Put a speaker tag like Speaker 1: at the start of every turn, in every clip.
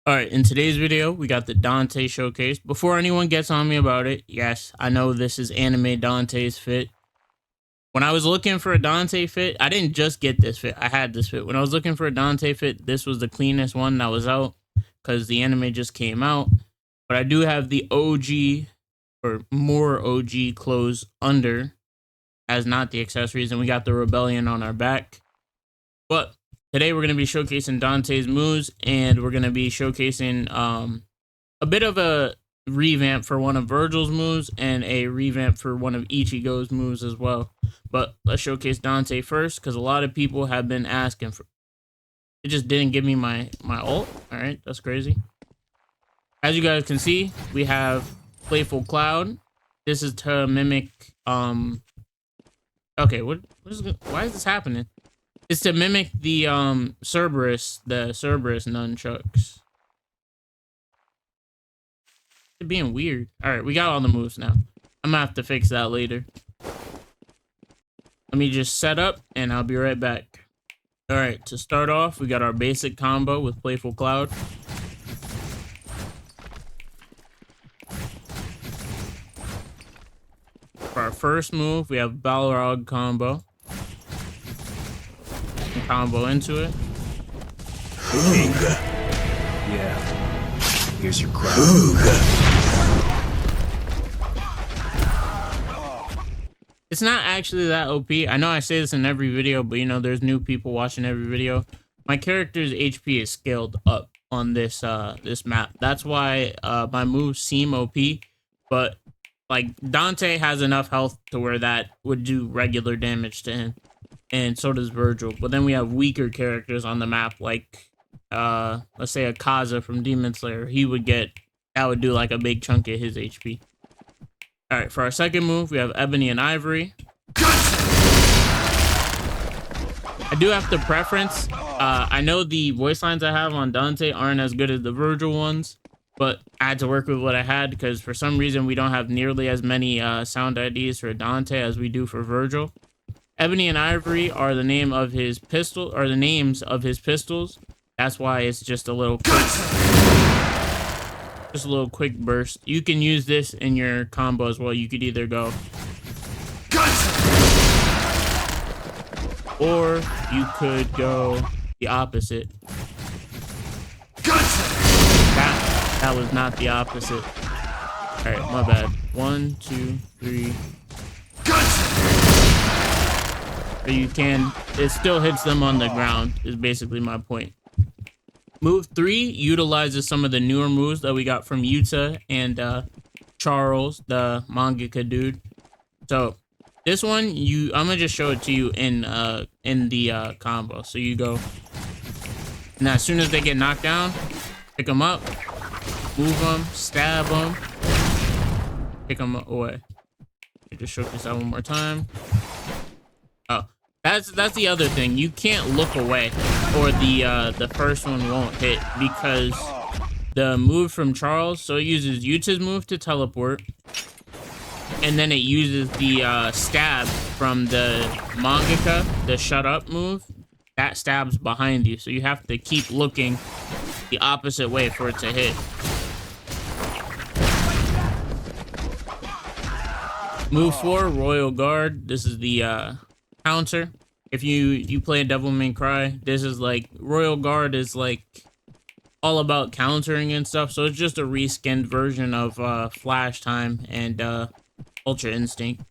Speaker 1: Alright, in today's video, we got the Dante showcase. Before anyone gets on me about it, yes, I know this is anime Dante's fit. When I was looking for a Dante fit, I didn't just get this fit, I had this fit. When I was looking for a Dante fit, this was the cleanest one that was out, because the anime just came out. But I do have the OG, or more OG clothes under, as not the accessories, and we got the Rebellion on our back. But today we're going to be showcasing Dante's moves, and we're going to be showcasing a bit of a revamp for one of Virgil's moves and a revamp for one of Ichigo's moves as well. But let's showcase Dante first, because a lot of people have been asking for it. Just didn't give me my ult. All right, that's crazy. As you guys can see, we have Playful Cloud. This is to mimic okay, why is this happening? It's to mimic the Cerberus nunchucks. It's being weird. Alright, we got all the moves now. I'm gonna have to fix that later. Let me just set up and I'll be right back. Alright, to start off, we got our basic combo with Playful Cloud. For our first move, we have Balrog combo. Combo into it.
Speaker 2: Yeah. Here's your crowd.
Speaker 1: It's not actually that OP. I know I say this in every video, but you know, there's new people watching every video. My character's HP is scaled up on this this map. That's why my moves seem OP, but like Dante has enough health to where that would do regular damage to him. And so does Virgil. But then we have weaker characters on the map, like let's say a Kaza from Demon Slayer. That would do like a big chunk of his HP. Alright, for our second move, we have Ebony and Ivory. I do have to preference. I know the voice lines I have on Dante aren't as good as the Virgil ones, but I had to work with what I had because for some reason we don't have nearly as many sound IDs for Dante as we do for Virgil. Ebony and Ivory are the name of his pistol, or the names of his pistols. That's why it's just a little quick burst. You can use this in your combo as well. You could either go or you could go the opposite. That was not the opposite. All right, my bad. 1, 2, 3. But you can, it still hits them on the ground, is basically my point. Move 3 utilizes some of the newer moves that we got from Yuta and Charles, the mangaka dude. So this one, I'm gonna just show it to you in the combo. So you go, now as soon as they get knocked down, pick them up, move them, stab them, pick them away. Just show this out one more time. Oh. That's the other thing. You can't look away, or the first one won't hit because the move from Charles. So it uses Yuta's move to teleport, and then it uses the stab from the mangaka, the shut up move. That stabs behind you, so you have to keep looking the opposite way for it to hit. Move 4, Royal Guard. This is the counter. If you play Devil May Cry, this is like Royal Guard is like all about countering and stuff. So it's just a reskinned version of Flash Time and Ultra Instinct.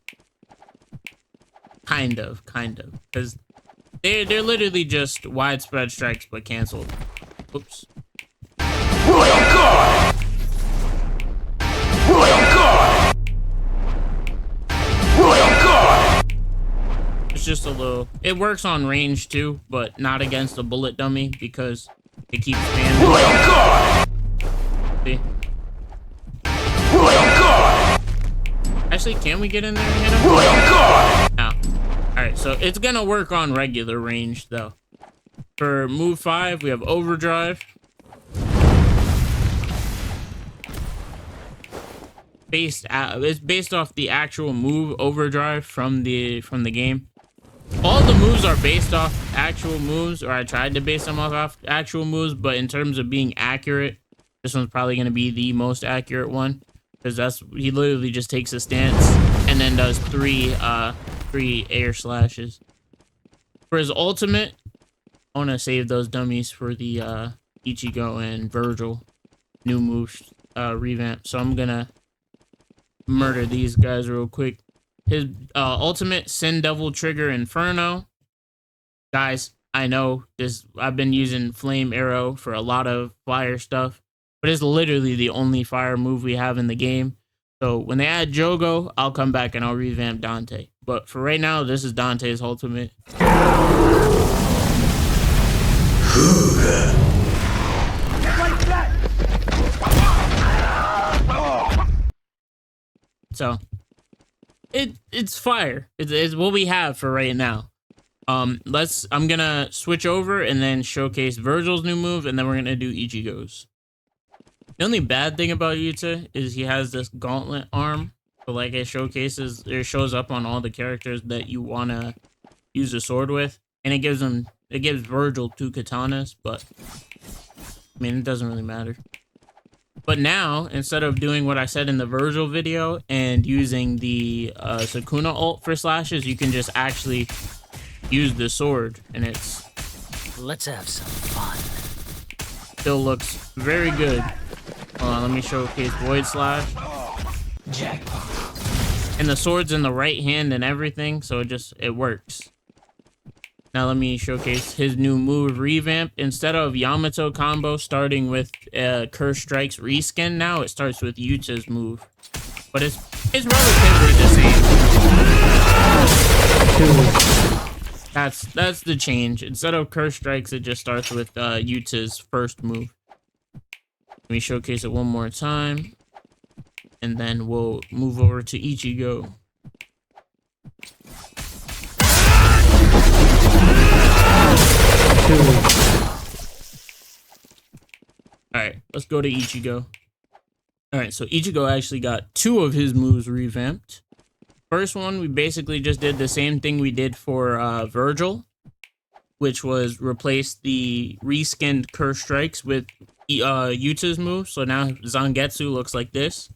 Speaker 1: Kind of, because they're literally just widespread strikes but canceled. Oops.
Speaker 2: Royal Guard! Royal Guard! Royal Guard!
Speaker 1: It's just a little, it works on range too, but not against a bullet dummy because it keeps spamming.
Speaker 2: Royal Guard!
Speaker 1: See?
Speaker 2: Royal Guard!
Speaker 1: Actually, can we get in there and hit him?
Speaker 2: Royal Guard!
Speaker 1: No. Alright, so it's gonna work on regular range though. For move 5, we have Overdrive. It's based off the actual move Overdrive from the game. All the moves are based off actual moves, or I tried to base them off actual moves, but in terms of being accurate, This one's probably going to be the most accurate one, because he literally just takes a stance and then does three air slashes. For his ultimate, I want to save those dummies for the Ichigo and Virgil new moves revamp. So I'm gonna murder these guys real quick. His ultimate, Sin Devil Trigger Inferno. Guys, I know this. I've been using Flame Arrow for a lot of fire stuff, but it's literally the only fire move we have in the game. So when they add Jogo, I'll come back and I'll revamp Dante. But for right now, this is Dante's ultimate. So it's fire. It's what we have for right now. I'm gonna switch over and then showcase Virgil's new move, and then we're gonna do Ichigo's. The only bad thing about Yuta is he has this gauntlet arm. So like it shows up on all the characters that you wanna use a sword with, and it gives Virgil 2 katanas, but I mean it doesn't really matter. But now, instead of doing what I said in the Virgil video and using the Sukuna ult for slashes, you can just actually use the sword, and
Speaker 3: let's have some fun.
Speaker 1: Still looks very good. Hold on, let me showcase Void Slash.
Speaker 3: Jackpot.
Speaker 1: And the sword's in the right hand and everything, so it works. Now let me showcase his new move, Revamp. Instead of Yamato combo starting with Curse Strike's reskin, now it starts with Yuta's move. But it's relatively the same. That's the change. Instead of Curse Strikes, it just starts with Yuta's first move. Let me showcase it one more time, and then we'll move over to Ichigo. Alright, let's go to Ichigo. Alright, so Ichigo actually got 2 of his moves revamped. First one, we basically just did the same thing we did for Virgil, which was replace the reskinned Curse Strikes with Yuta's move. So now Zangetsu looks like this.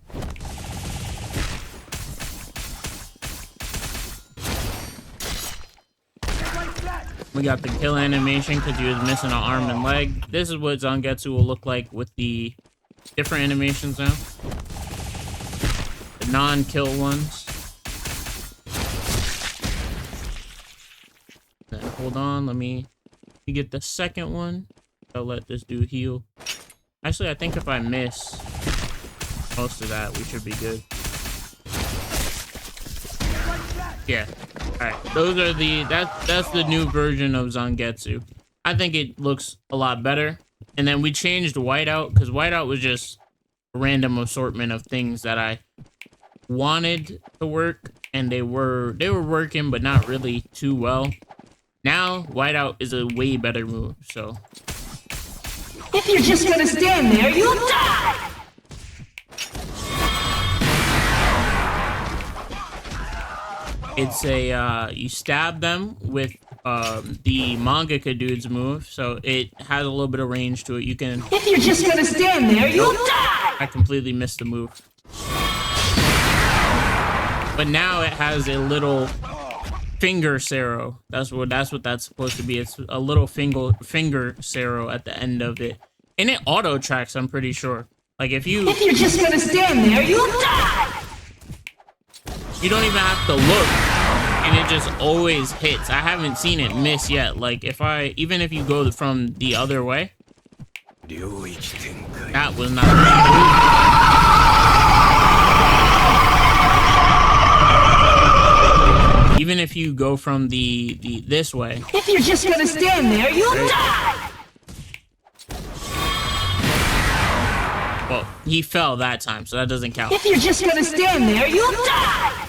Speaker 1: We got the kill animation because he was missing an arm and leg. This is what Zangetsu will look like with the different animations now. The non-kill ones. Then hold on, let me get the second one. I'll let this dude heal. Actually, I think if I miss most of that, we should be good. Yeah. Alright, those are that's the new version of Zangetsu. I think it looks a lot better. And then we changed Whiteout, because Whiteout was just a random assortment of things that I wanted to work, and they were working, but not really too well. Now, Whiteout is a way better move, so.
Speaker 4: If you're just gonna stand there, you'll die!
Speaker 1: It's a, you stab them with the mangaka dude's move, so it has a little bit of range to it. You can...
Speaker 4: If you're just gonna stand there, you'll die!
Speaker 1: I completely missed the move. But now it has a little finger Sero. That's what that's supposed to be. It's a little finger Sero at the end of it. And it auto tracks, I'm pretty sure. Like if you're
Speaker 4: just gonna stand there, you'll die!
Speaker 1: You don't even have to look, and it just always hits. I haven't seen it miss yet. Like even if you go from the other way, that was not bad. Even if you go from this way.
Speaker 4: If you're just gonna stand there, you'll die!
Speaker 1: Well, he fell that time, so that doesn't count.
Speaker 4: If you're just gonna stand there, you'll die!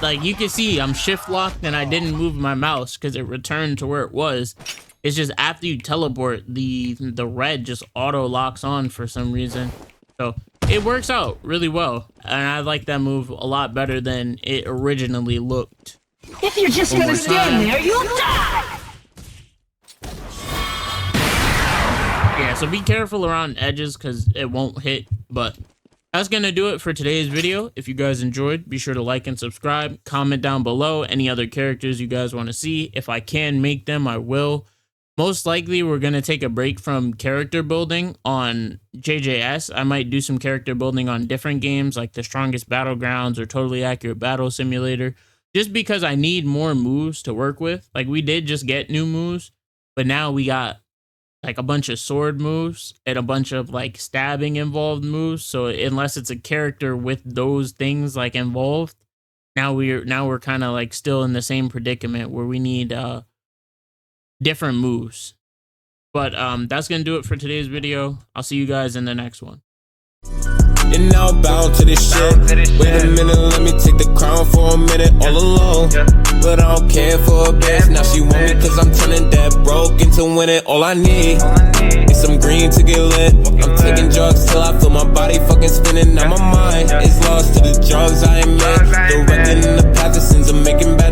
Speaker 1: Like you can see, I'm shift locked and I didn't move my mouse because it returned to where it was. It's just after you teleport, the red just auto locks on for some reason. So it works out really well, and I like that move a lot better than it originally looked.
Speaker 4: If you're just gonna stand there, you'll die!
Speaker 1: So be careful around edges because it won't hit. But that's going to do it for today's video. If you guys enjoyed, be sure to like and subscribe. Comment down below any other characters you guys want to see. If I can make them, I will. Most likely, we're going to take a break from character building on JJS. I might do some character building on different games like The Strongest Battlegrounds or Totally Accurate Battle Simulator, just because I need more moves to work with. Like, we did just get new moves, but now we got like a bunch of sword moves and a bunch of like stabbing involved moves. So unless it's a character with those things like involved, now we're kind of like still in the same predicament where we need different moves. But that's gonna do it for today's video. I'll see you guys in the next one.
Speaker 5: And now bound to this shit. Wait a minute, let me take the crown for a minute all alone. But I don't care for a bitch. Now she want me cause I'm turning that broke into winning. All I need is some green to get lit. I'm taking drugs till I feel my body fucking spinning. Now my mind is lost to the drugs I admit. Directed in the path of sins of making better